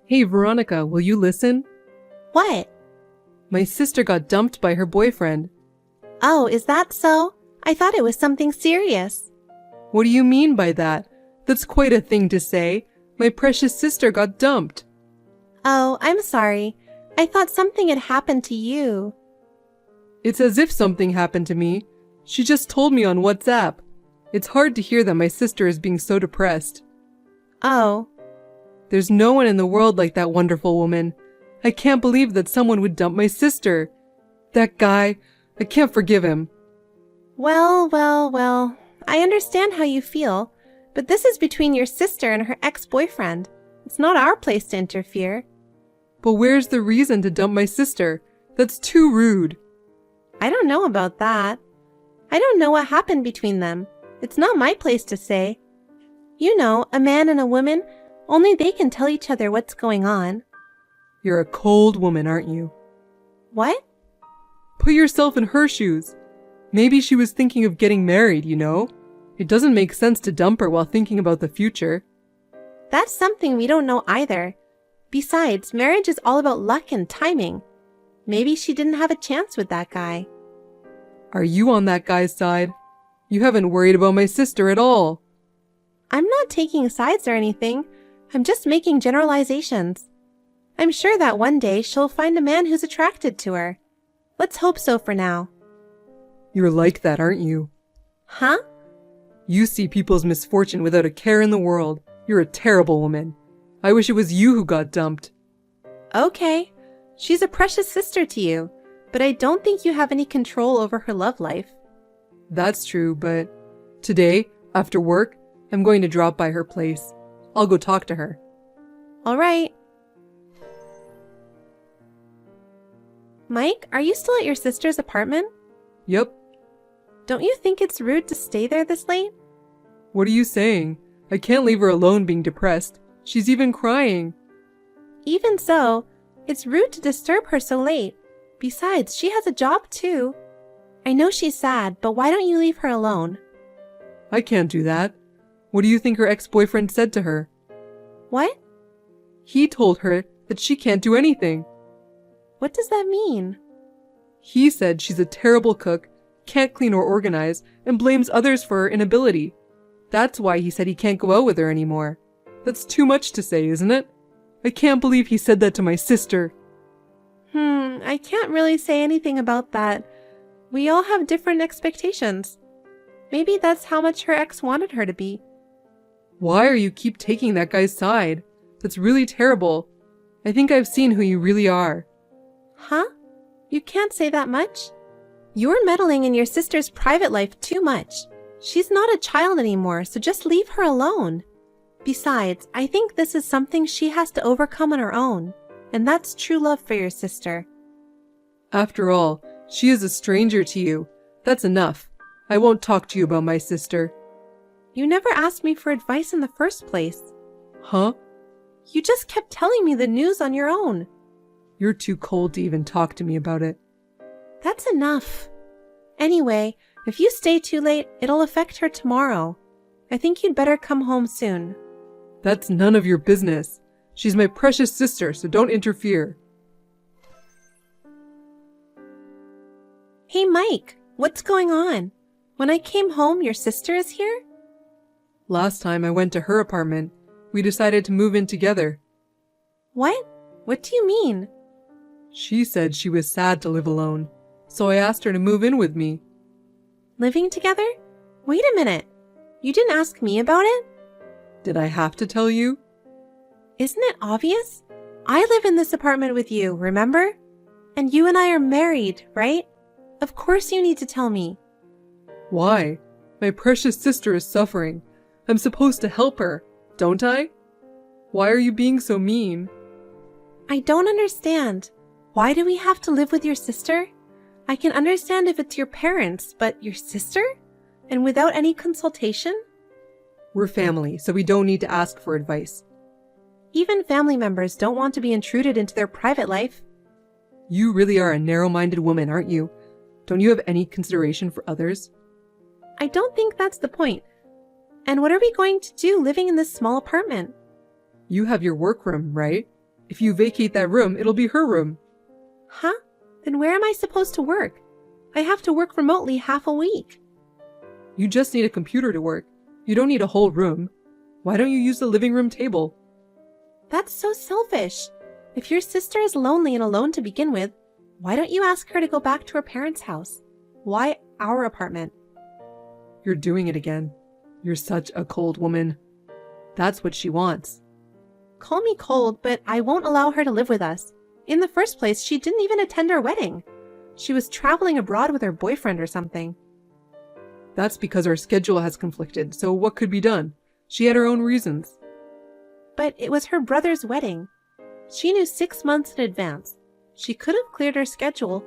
Hey, Veronica, will you listen? What? My sister got dumped by her boyfriend. Oh, is that so? I thought it was something serious. What do you mean by that? That's quite a thing to say. My precious sister got dumped. Oh, I'm sorry. I thought something had happened to you. It's as if something happened to me. She just told me on WhatsApp. It's hard to hear that my sister is being so depressed. Oh. There's no one in the world like that wonderful woman. I can't believe that someone would dump my sister. That guy, I can't forgive him. Well. I understand how you feel, but this is between your sister and her ex-boyfriend. It's not our place to interfere. But where's the reason to dump my sister? That's too rude. I don't know about that. I don't know what happened between them. It's not my place to say. You know, a man and a woman, only they can tell each other what's going on. You're a cold woman, aren't you? What? Put yourself in her shoes. Maybe she was thinking of getting married, you know? It doesn't make sense to dump her while thinking about the future. That's something we don't know either. Besides, marriage is all about luck and timing. Maybe she didn't have a chance with that guy. Are you on that guy's side? You haven't worried about my sister at all. I'm not taking sides or anything. I'm just making generalizations. I'm sure that one day she'll find a man who's attracted to her. Let's hope so for now. You're like that, aren't you? Huh? You see people's misfortune without a care in the world. You're a terrible woman. I wish it was you who got dumped. Okay. She's a precious sister to you, but I don't think you have any control over her love life. That's true, but today, after work, I'm going to drop by her place. I'll go talk to her. All right. Mike, are you still at your sister's apartment? Yep. Don't you think it's rude to stay there this late? What are you saying? I can't leave her alone being depressed. She's even crying. Even so, it's rude to disturb her so late. Besides, she has a job too. I know she's sad, but why don't you leave her alone? I can't do that. What do you think her ex-boyfriend said to her? What? He told her that she can't do anything. What does that mean? He said she's a terrible cook, can't clean or organize, and blames others for her inability. That's why he said he can't go out with her anymore. That's too much to say, isn't it? I can't believe he said that to my sister. I can't really say anything about that. We all have different expectations. Maybe that's how much her ex wanted her to be. Why are you keep taking that guy's side? That's really terrible. I think I've seen who you really are. Huh? You can't say that much. You're meddling in your sister's private life too much. She's not a child anymore, so just leave her alone. Besides, I think this is something she has to overcome on her own, and that's true love for your sister. After all, she is a stranger to you. That's enough. I won't talk to you about my sister. You never asked me for advice in the first place. Huh? You just kept telling me the news on your own. You're too cold to even talk to me about it. That's enough. Anyway, if you stay too late, it'll affect her tomorrow. I think you'd better come home soon. That's none of your business. She's my precious sister, so don't interfere. Hey, Mike, what's going on? When I came home, your sister is here? Last time I went to her apartment, we decided to move in together. What? What do you mean? She said she was sad to live alone, so I asked her to move in with me. Living together? Wait a minute. You didn't ask me about it? Did I have to tell you? Isn't it obvious? I live in this apartment with you, remember? And you and I are married, right? Of course you need to tell me. Why? My precious sister is suffering. I'm supposed to help her, don't I? Why are you being so mean? I don't understand. Why do we have to live with your sister? I can understand if it's your parents, but your sister? And without any consultation? We're family, so we don't need to ask for advice. Even family members don't want to be intruded into their private life. You really are a narrow-minded woman, aren't you? Don't you have any consideration for others? I don't think that's the point. And what are we going to do living in this small apartment? You have your workroom, right? If you vacate that room, it'll be her room. Huh? Then where am I supposed to work? I have to work remotely half a week. You just need a computer to work. You don't need a whole room. Why don't you use the living room table? That's so selfish. If your sister is lonely and alone to begin with, why don't you ask her to go back to her parents' house? Why our apartment? You're doing it again. You're such a cold woman. That's what she wants. Call me cold, but I won't allow her to live with us. In the first place, she didn't even attend our wedding. She was traveling abroad with her boyfriend or something. That's because our schedule has conflicted, so what could be done? She had her own reasons. But it was her brother's wedding. She knew 6 months in advance. She could have cleared her schedule.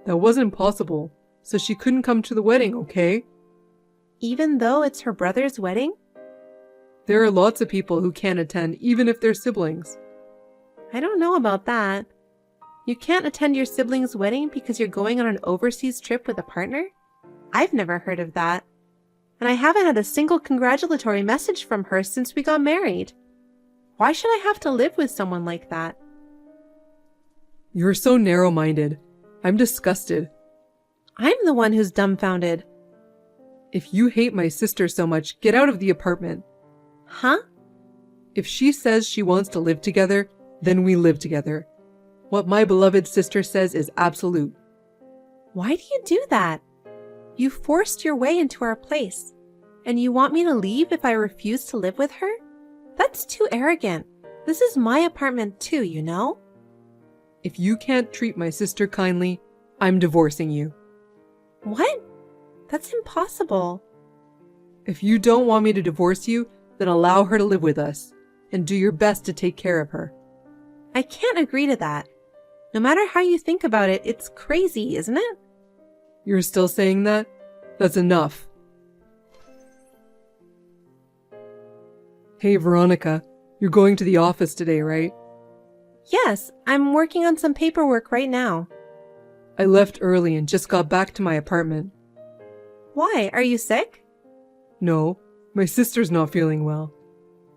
That wasn't possible, so she couldn't come to the wedding, okay? Even though it's her brother's wedding? There are lots of people who can't attend, even if they're siblings. I don't know about that. You can't attend your sibling's wedding because you're going on an overseas trip with a partner? I've never heard of that. And I haven't had a single congratulatory message from her since we got married. Why should I have to live with someone like that? You're so narrow-minded. I'm disgusted. I'm the one who's dumbfounded. If you hate my sister so much, get out of the apartment. Huh? If she says she wants to live together, then we live together. What my beloved sister says is absolute. Why do you do that? You forced your way into our place, and you want me to leave if I refuse to live with her? That's too arrogant. This is my apartment too, you know? If you can't treat my sister kindly, I'm divorcing you. What? That's impossible. If you don't want me to divorce you, then allow her to live with us, and do your best to take care of her. I can't agree to that. No matter how you think about it, it's crazy, isn't it? You're still saying that? That's enough. Hey, Veronica, you're going to the office today, right? Yes, I'm working on some paperwork right now. I left early and just got back to my apartment. Why? Are you sick? No, my sister's not feeling well.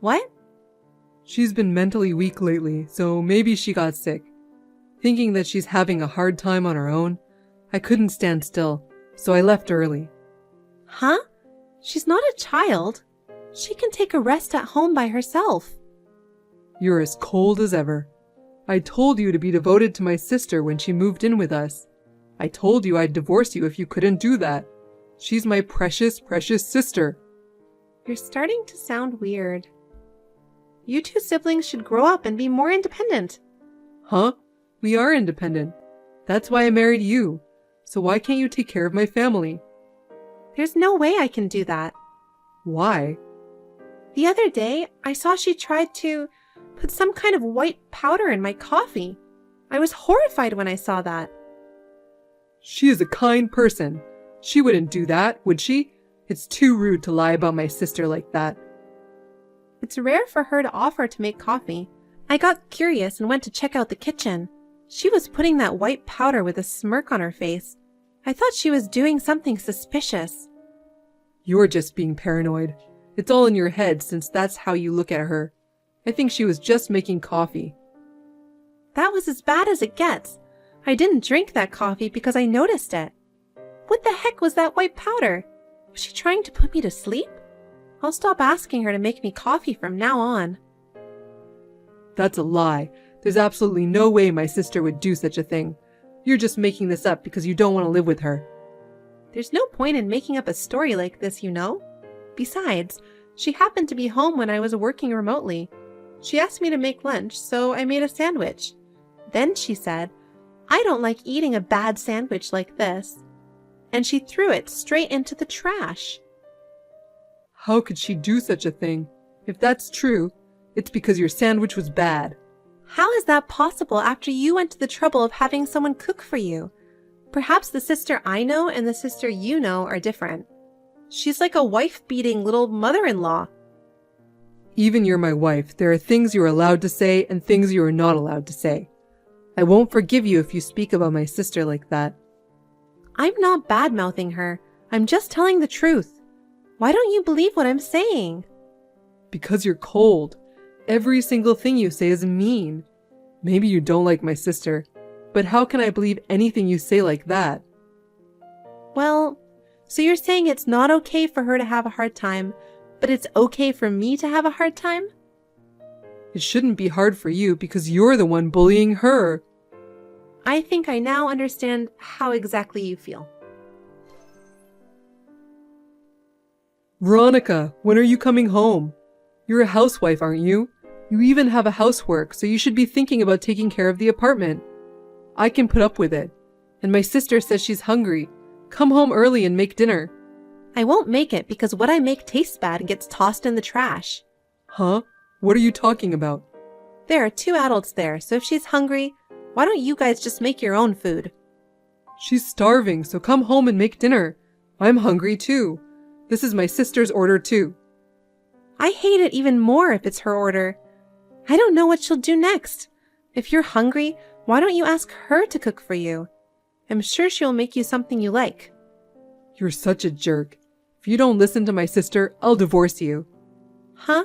What? She's been mentally weak lately, so maybe she got sick. Thinking that she's having a hard time on her own, I couldn't stand still, so I left early. Huh? She's not a child. She can take a rest at home by herself. You're as cold as ever. I told you to be devoted to my sister when she moved in with us. I told you I'd divorce you if you couldn't do that. She's my precious, precious sister. You're starting to sound weird. You two siblings should grow up and be more independent. Huh? We are independent. That's why I married you. So why can't you take care of my family? There's no way I can do that. Why? The other day, I saw she tried to put some kind of white powder in my coffee. I was horrified when I saw that. She is a kind person. She wouldn't do that, would she? It's too rude to lie about my sister like that. It's rare for her to offer to make coffee. I got curious and went to check out the kitchen. She was putting that white powder with a smirk on her face. I thought she was doing something suspicious. You're just being paranoid. It's all in your head since that's how you look at her. I think she was just making coffee. That was as bad as it gets. I didn't drink that coffee because I noticed it. What the heck was that white powder? Was she trying to put me to sleep? I'll stop asking her to make me coffee from now on. That's a lie. There's absolutely no way my sister would do such a thing. You're just making this up because you don't want to live with her. There's no point in making up a story like this, you know? Besides, she happened to be home when I was working remotely. She asked me to make lunch, so I made a sandwich. Then she said, "I don't like eating a bad sandwich like this." And she threw it straight into the trash. How could she do such a thing? If that's true, it's because your sandwich was bad. How is that possible after you went to the trouble of having someone cook for you? Perhaps the sister I know and the sister you know are different. She's like a wife-beating little mother-in-law. Even you're my wife, there are things you're allowed to say and things you are not allowed to say. I won't forgive you if you speak about my sister like that. I'm not bad-mouthing her. I'm just telling the truth. Why don't you believe what I'm saying? Because you're cold. Every single thing you say is mean. Maybe you don't like my sister, but how can I believe anything you say like that? Well, so you're saying it's not okay for her to have a hard time, but it's okay for me to have a hard time? It shouldn't be hard for you because you're the one bullying her. I think I now understand how exactly you feel. Veronica, when are you coming home? You're a housewife, aren't you? You even have a housework, so you should be thinking about taking care of the apartment. I can put up with it. And my sister says she's hungry. Come home early and make dinner. I won't make it because what I make tastes bad and gets tossed in the trash. Huh? What are you talking about? There are 2 adults there, so if she's hungry, why don't you guys just make your own food? She's starving, so come home and make dinner. I'm hungry too. This is my sister's order too. I hate it even more if it's her order. I don't know what she'll do next. If you're hungry, why don't you ask her to cook for you? I'm sure she'll make you something you like. You're such a jerk. If you don't listen to my sister, I'll divorce you. Huh?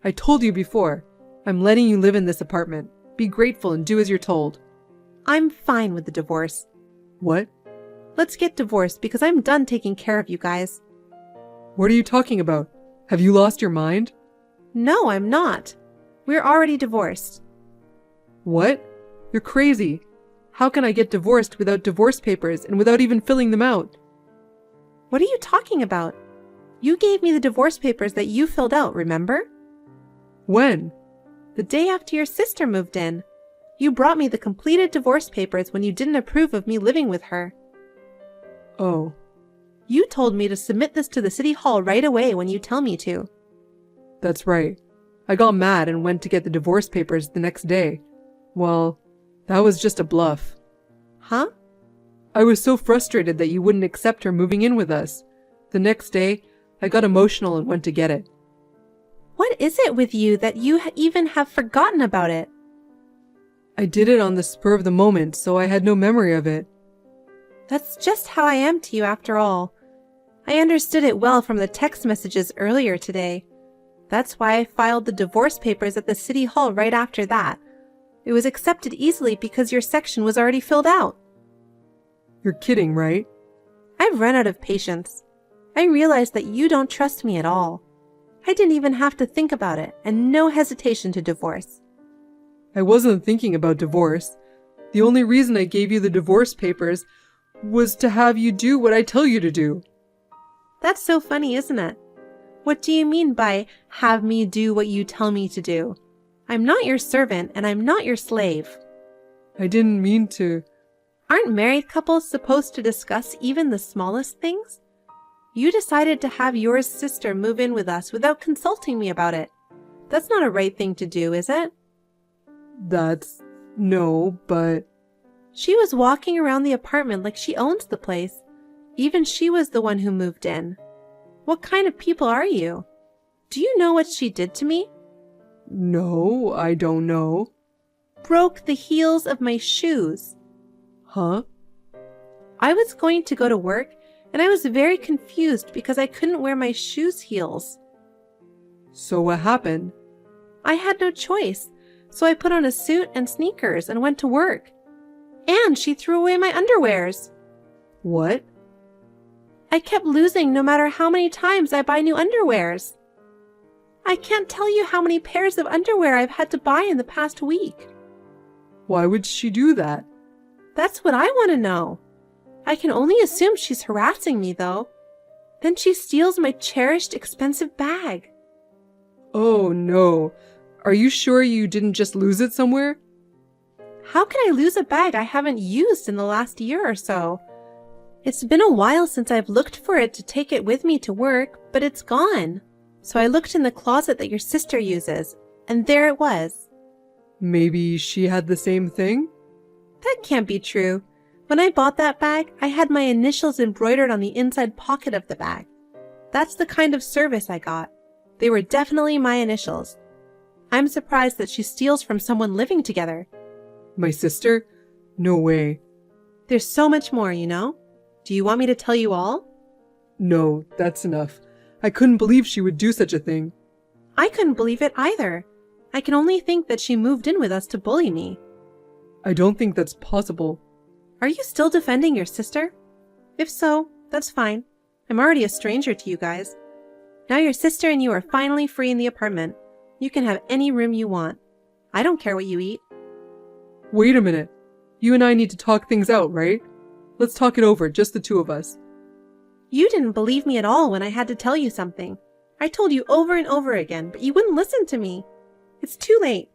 I told you before. I'm letting you live in this apartment. Be grateful and do as you're told. I'm fine with the divorce. What? Let's get divorced because I'm done taking care of you guys. What are you talking about? Have you lost your mind? No, I'm not. We're already divorced. What? You're crazy. How can I get divorced without divorce papers and without even filling them out? What are you talking about? You gave me the divorce papers that you filled out, remember? When? The day after your sister moved in. You brought me the completed divorce papers when you didn't approve of me living with her. Oh. You told me to submit this to the city hall right away when you tell me to. That's right. I got mad and went to get the divorce papers the next day. Well, that was just a bluff. Huh? I was so frustrated that you wouldn't accept her moving in with us. The next day, I got emotional and went to get it. What is it with you that you even have forgotten about it? I did it on the spur of the moment, so I had no memory of it. That's just how I am to you after all. I understood it well from the text messages earlier today. That's why I filed the divorce papers at the city hall right after that. It was accepted easily because your section was already filled out. You're kidding, right? I've run out of patience. I realized that you don't trust me at all. I didn't even have to think about it, and no hesitation to divorce. I wasn't thinking about divorce. The only reason I gave you the divorce papers was to have you do what I tell you to do. That's so funny, isn't it? What do you mean by have me do what you tell me to do? I'm not your servant, and I'm not your slave. I didn't mean to. Aren't married couples supposed to discuss even the smallest things? You decided to have your sister move in with us without consulting me about it. That's not a right thing to do, is it? No, but... She was walking around the apartment like she owns the place. Even she was the one who moved in. What kind of people are you? Do you know what she did to me? No, I don't know. Broke the heels of my shoes. Huh? I was going to go to work, and I was very confused because I couldn't wear my shoes' heels. So what happened? I had no choice, so I put on a suit and sneakers and went to work. And she threw away my underwears. What? I kept losing no matter how many times I buy new underwears. I can't tell you how many pairs of underwear I've had to buy in the past week. Why would she do that? That's what I want to know. I can only assume she's harassing me, though. Then she steals my cherished, expensive bag. Oh, no. Are you sure you didn't just lose it somewhere? How can I lose a bag I haven't used in the last year or so? It's been a while since I've looked for it to take it with me to work, but it's gone. So I looked in the closet that your sister uses, and there it was. Maybe she had the same thing? That can't be true. When I bought that bag, I had my initials embroidered on the inside pocket of the bag. That's the kind of service I got. They were definitely my initials. I'm surprised that she steals from someone living together. My sister? No way. There's so much more, you know? Do you want me to tell you all? No, that's enough. I couldn't believe she would do such a thing. I couldn't believe it either. I can only think that she moved in with us to bully me. I don't think that's possible. Are you still defending your sister? If so, that's fine. I'm already a stranger to you guys. Now your sister and you are finally free in the apartment. You can have any room you want. I don't care what you eat. Wait a minute. You and I need to talk things out, right? Let's talk it over, just the two of us. You didn't believe me at all when I had to tell you something. I told you over and over again, but you wouldn't listen to me. It's too late.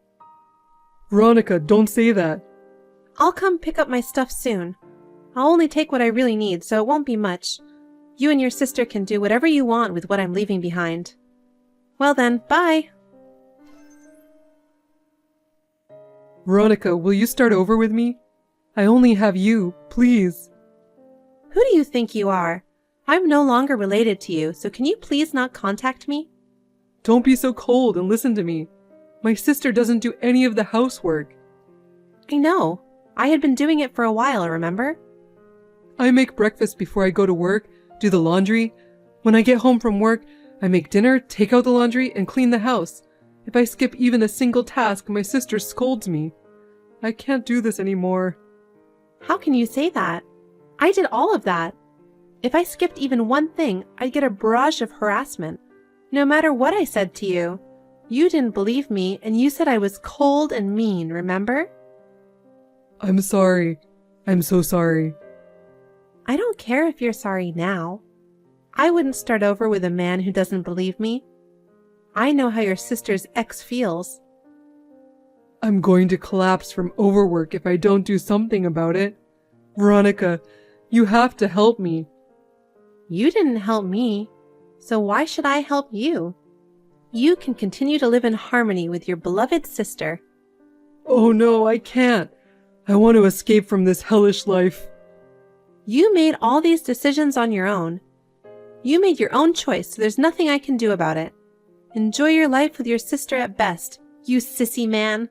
Veronica, don't say that. I'll come pick up my stuff soon. I'll only take what I really need, so it won't be much. You and your sister can do whatever you want with what I'm leaving behind. Well then, bye. Veronica, will you start over with me? I only have you, please. Who do you think you are? I'm no longer related to you, so can you please not contact me? Don't be so cold and listen to me. My sister doesn't do any of the housework. I know. I had been doing it for a while, remember? I make breakfast before I go to work, do the laundry. When I get home from work, I make dinner, take out the laundry, and clean the house. If I skip even a single task, my sister scolds me. I can't do this anymore. How can you say that? I did all of that. If I skipped even one thing, I'd get a barrage of harassment. No matter what I said to you. You didn't believe me, and you said I was cold and mean, remember? I'm sorry. I'm so sorry. I don't care if you're sorry now. I wouldn't start over with a man who doesn't believe me. I know how your sister's ex feels. I'm going to collapse from overwork if I don't do something about it. Veronica, you have to help me. You didn't help me, so why should I help you? You can continue to live in harmony with your beloved sister. Oh no, I can't. I want to escape from this hellish life. You made all these decisions on your own. You made your own choice, so there's nothing I can do about it. Enjoy your life with your sister at best, you sissy man.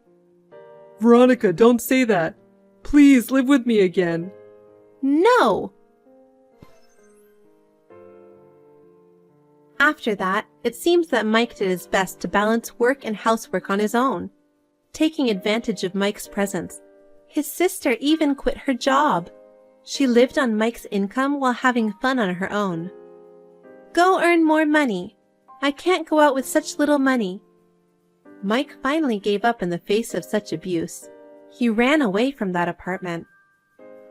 Veronica, don't say that. Please live with me again. No! After that, it seems that Mike did his best to balance work and housework on his own. Taking advantage of Mike's presence, his sister even quit her job. She lived on Mike's income while having fun on her own. Go earn more money. I can't go out with such little money. Mike finally gave up in the face of such abuse. He ran away from that apartment.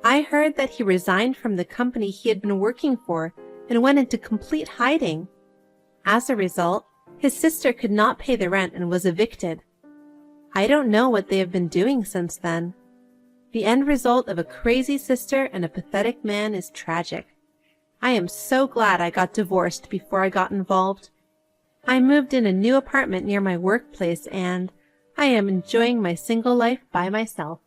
I heard that he resigned from the company he had been working for and went into complete hiding. As a result, his sister could not pay the rent and was evicted. I don't know what they have been doing since then. The end result of a crazy sister and a pathetic man is tragic. I am so glad I got divorced before I got involved. I moved in a new apartment near my workplace and I am enjoying my single life by myself.